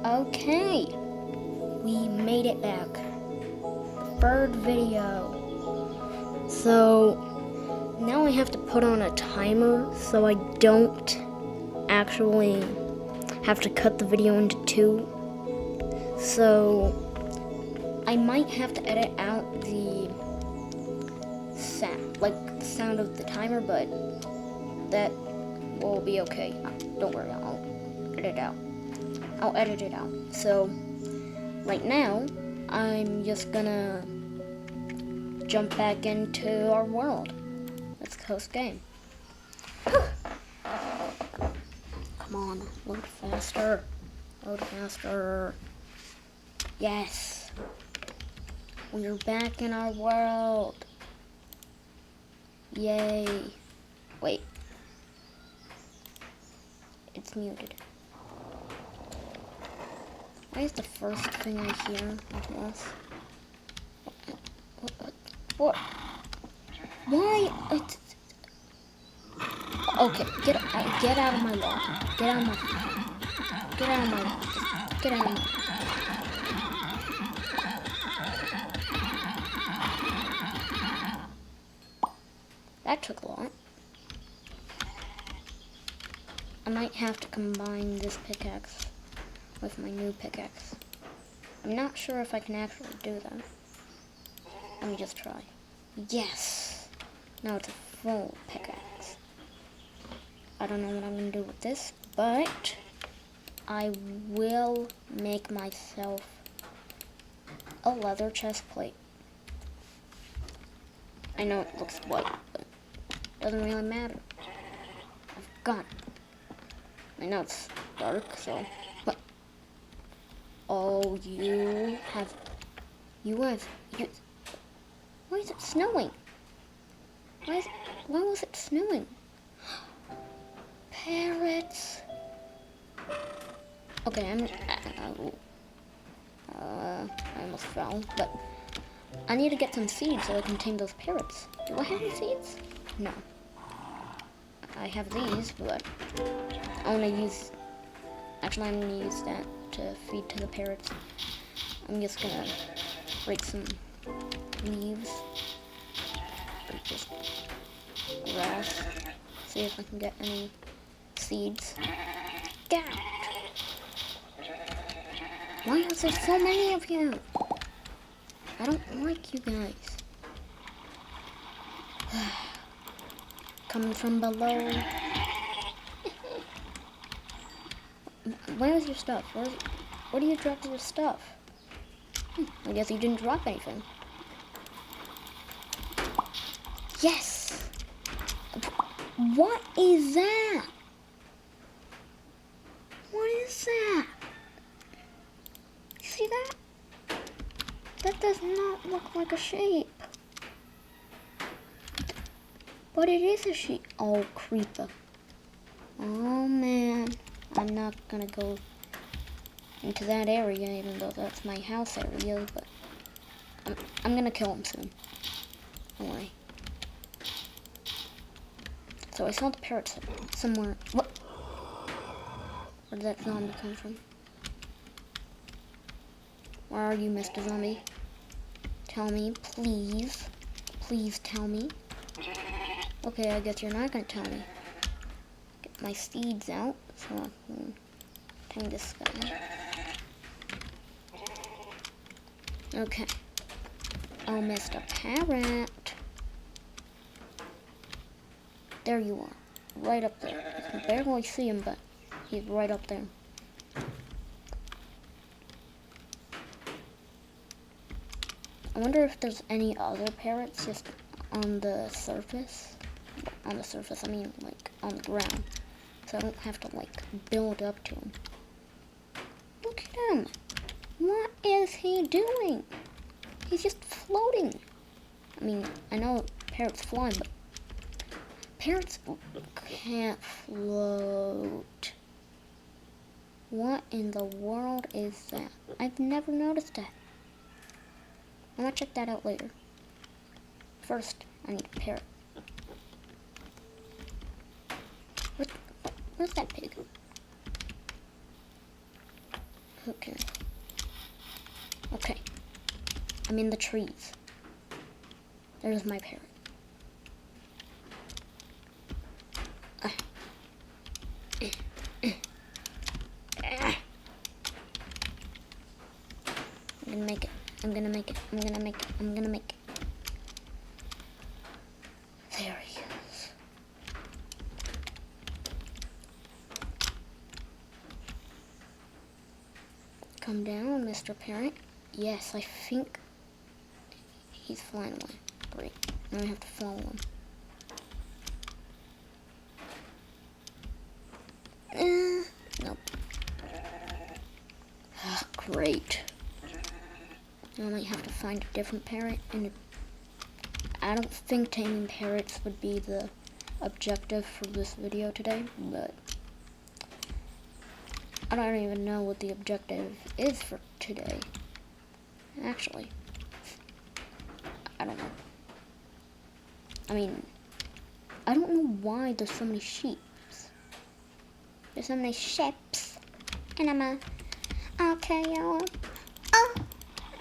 Okay, we made it back. Third video. So now I have to put on a timer so I don't actually have to cut the video into two. So I might have to edit out the sound of the timer, but that will be okay. Don't worry, I'll edit it out. So right now I'm just gonna jump back into our world. Let's host game. Come on, load faster. Load faster. Yes. We're back in our world. Yay. Wait. It's muted. Why is the first thing I hear to us? What? Why? Okay, get out of my lawn. Get out of my lawn. Just get out of my. That took a lot. I might have to combine this pickaxe with my new pickaxe. I'm not sure if I can actually do that. Let me just try. Yes! Now it's a full pickaxe. I don't know what I'm gonna do with this, but I will make myself a leather chest plate. I know it looks white, but it doesn't really matter. I've got it. I know it's dark, so what? Oh, why is it snowing? Why was it snowing? Parrots. Okay, I almost fell, but I need to get some seeds so I can tame those parrots. Do I have any seeds? No. I have these, but I'm gonna use that to feed to the parrots. I'm just gonna break some leaves, or just grass, see if I can get any seeds. Get out! Why is there so many of you? I don't like you guys. Coming from below. Where's your stuff? Where do you drop your stuff? I guess you didn't drop anything. Yes! What is that? What is that? See that? That does not look like a sheep. But it is a sheep. Oh, creeper. Oh, man. I'm not gonna go into that area, even though that's my house area, but I'm gonna kill him soon. Don't worry. So I saw the parrots somewhere. What? Where did that zombie come from? Where are you, Mr. Zombie? Tell me, please. Please tell me. Okay, I guess you're not gonna tell me. Get my seeds out so I can tame this guy. Okay. Oh, Mr. Parrot. There you are. Right up there. I can barely see him, but he's right up there. I wonder if there's any other parrots just on the surface. On the surface, I mean, like, on the ground. So I don't have to, like, build up to him. Look at him! What is he doing? He's just floating. I mean, I know parrots fly, but parrots can't float. What in the world is that? I've never noticed that. I'm gonna check that out later. First, I need a parrot. Where's that pig? Okay. Okay. I'm in the trees. There's my parrot. I'm gonna make it. I'm gonna make it. I'm gonna make it. I'm gonna make it. There he is. Come down, Mr. Parrot. Yes, I think he's flying away. Great. Now I have to follow him. Nope. Ah, great. Now I might have to find a different parrot, and I don't think taming parrots would be the objective for this video today, but I don't even know what the objective is for today. Actually, I don't know. I mean, I don't know why there's so many sheep. There's so many ships, and I'm okay, y'all. Oh,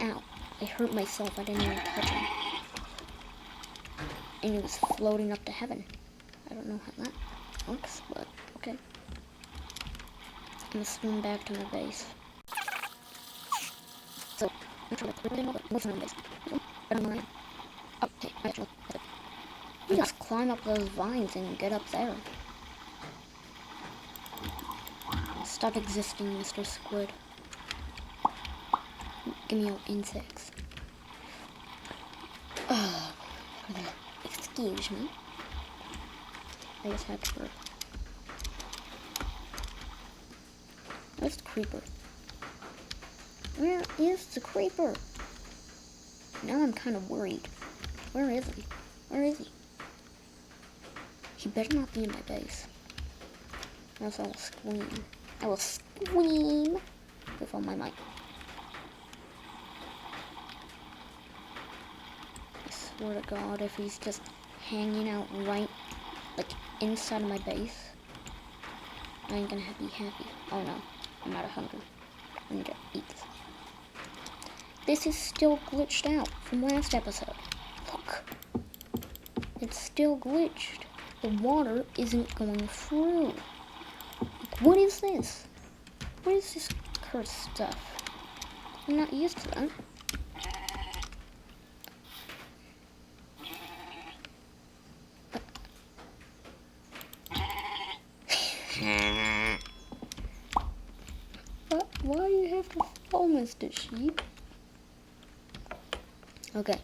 ow! I hurt myself. I didn't even touch him, and he was floating up to heaven. I don't know how that works, but okay. I'm gonna swim back to my base. So, I'm trying to really know what's on my base. I don't know where I am. Oh, hey, actually, we just climb up those vines and get up there. Stop existing, Mr. Squid. Give me your insects. Excuse me. I just had to burp. Where's the creeper? Where is the creeper? Now I'm kind of worried. Where is he? Where is he? He better not be in my base. Or else I will scream. I will scream with all my might. I swear to God, if he's just hanging out right, like, inside of my base, I ain't gonna be happy. Oh no, I'm out of hunger. I need to eat this. This is still glitched out from last episode. Look. It's still glitched. The water isn't going through. What is this? What is this cursed stuff? I'm not used to that. Why do you have to fall, Mr. Sheep? Okay.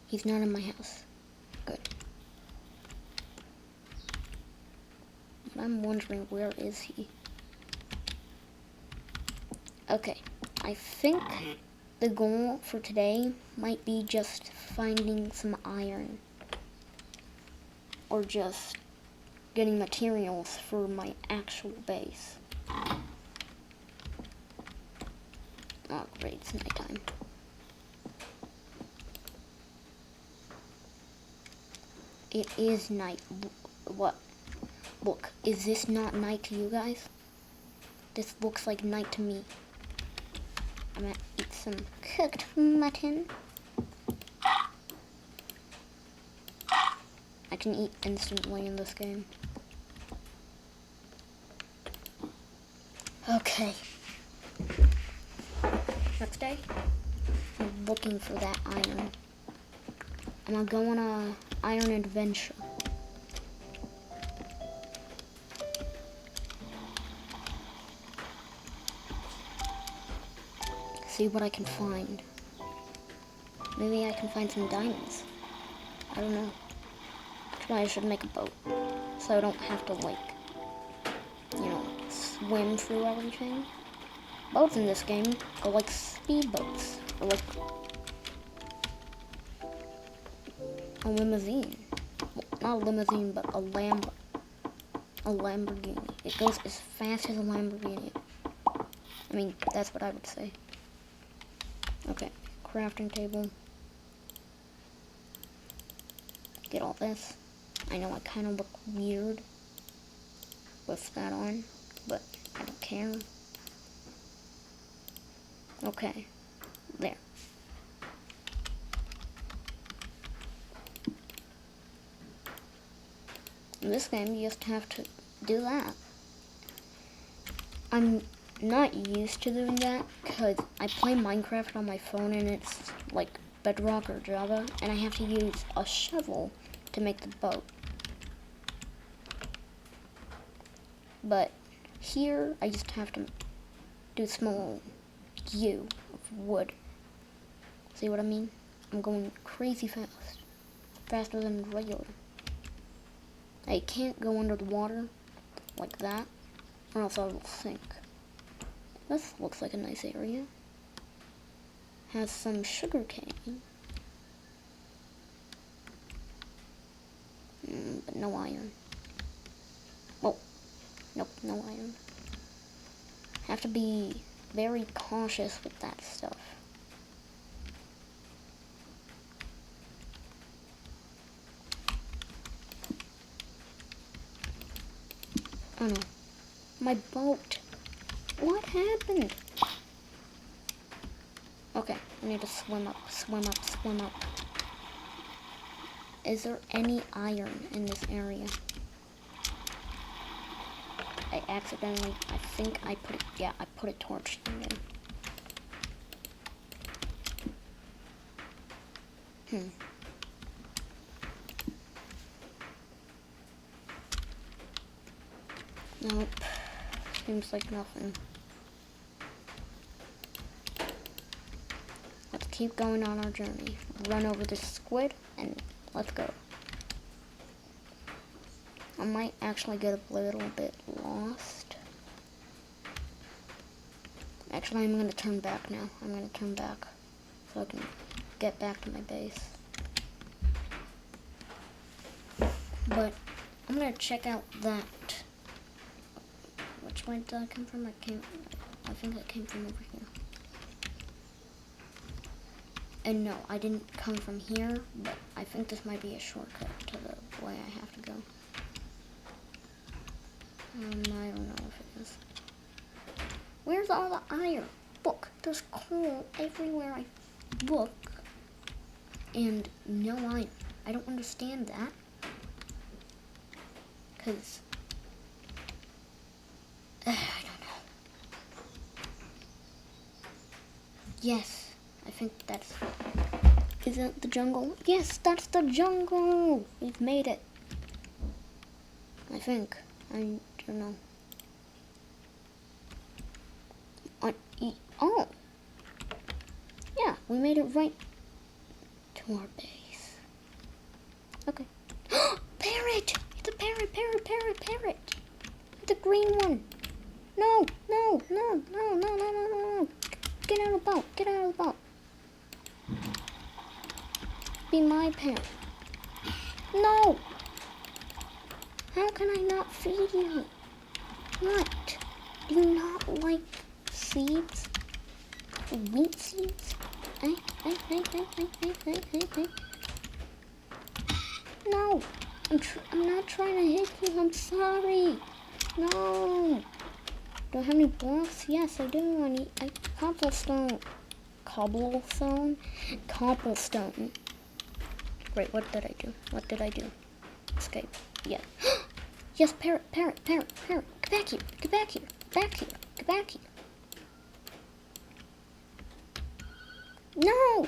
He's not in my house. Good. I'm wondering, where is he? Okay, I think the goal for today might be just finding some iron. Or just getting materials for my actual base. Oh great, it's nighttime. It is night. What? Look, is this not night to you guys? This looks like night to me. I'm gonna eat some cooked mutton. I can eat instantly in this game. Okay. Next day, I'm looking for that iron. I'm gonna go on a iron adventure. See what I can find. Maybe I can find some diamonds. I don't know. Actually, I should make a boat so I don't have to, like, you know, swim through everything. Boats in this game are like speedboats, or like a limousine. Well, not a limousine, but a Lamborghini. It goes as fast as a Lamborghini. I mean, that's what I would say. Okay, crafting table. Get all this. I know I kind of look weird with that on, but I don't care. Okay, there. In this game, you just have to do that. I'm not used to doing that because I play Minecraft on my phone and it's like Bedrock or Java, and I have to use a shovel to make the boat. But here, I just have to do a small U of wood. See what I mean? I'm going crazy fast. Faster than regular. I can't go under the water like that, or else I will sink. This looks like a nice area. Has some sugar cane. But no iron. Oh, nope, no iron. Have to be very cautious with that stuff. Oh no, my boat. What happened? Okay, I need to swim up, swim up, swim up. Is there any iron in this area? I accidentally, I think I put it, yeah, I put a torch in there. Nope, seems like nothing. Let's keep going on our journey. Run over this squid and let's go. I might actually get a little bit lost. Actually, I'm going to turn back now. I'm going to turn back so I can get back to my base. But I'm going to check out that. Which way did I come from? I think I came from over here. And no, I didn't come from here, but I think this might be a shortcut to the way I have to go. I don't know if it is. Where's all the iron? Look, there's coal everywhere I look, and no iron. I don't understand that. Because I don't know. Yes, I think that's... Is that the jungle? Yes, that's the jungle! We've made it. I think. I don't know. Oh! Yeah, we made it right to our base. Okay. Parrot! It's a parrot, parrot, parrot, parrot! The green one! No, no, no, no, no, no, no, no. Get out of the boat, get out of the boat. Be my parrot. No! How can I not feed you? What? Do you not like seeds? Wheat seeds? Hey. No! I'm not trying to hit you, I'm sorry. No! Do I have any blocks? Yes, I do. I need cobblestone. Cobblestone? Cobblestone. Wait, what did I do? What did I do? Escape. Yeah. Yes, parrot, parrot, parrot, parrot. Get back here. Get back here. Get back here. Get back here. No!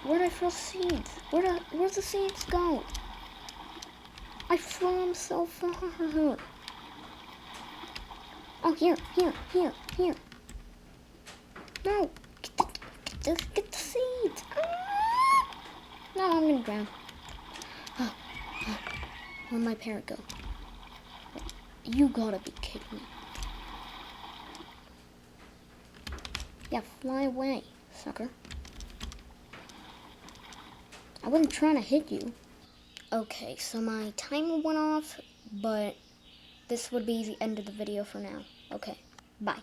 Where'd I throw seeds? Where'd the seeds go? I threw them so far. Oh, here. No! Get the seeds! Ah! No, I'm gonna drown. Where'd my parrot go? You gotta be kidding me. Yeah, fly away, sucker. I wasn't trying to hit you. Okay, so my timer went off, but this would be the end of the video for now. Okay, bye.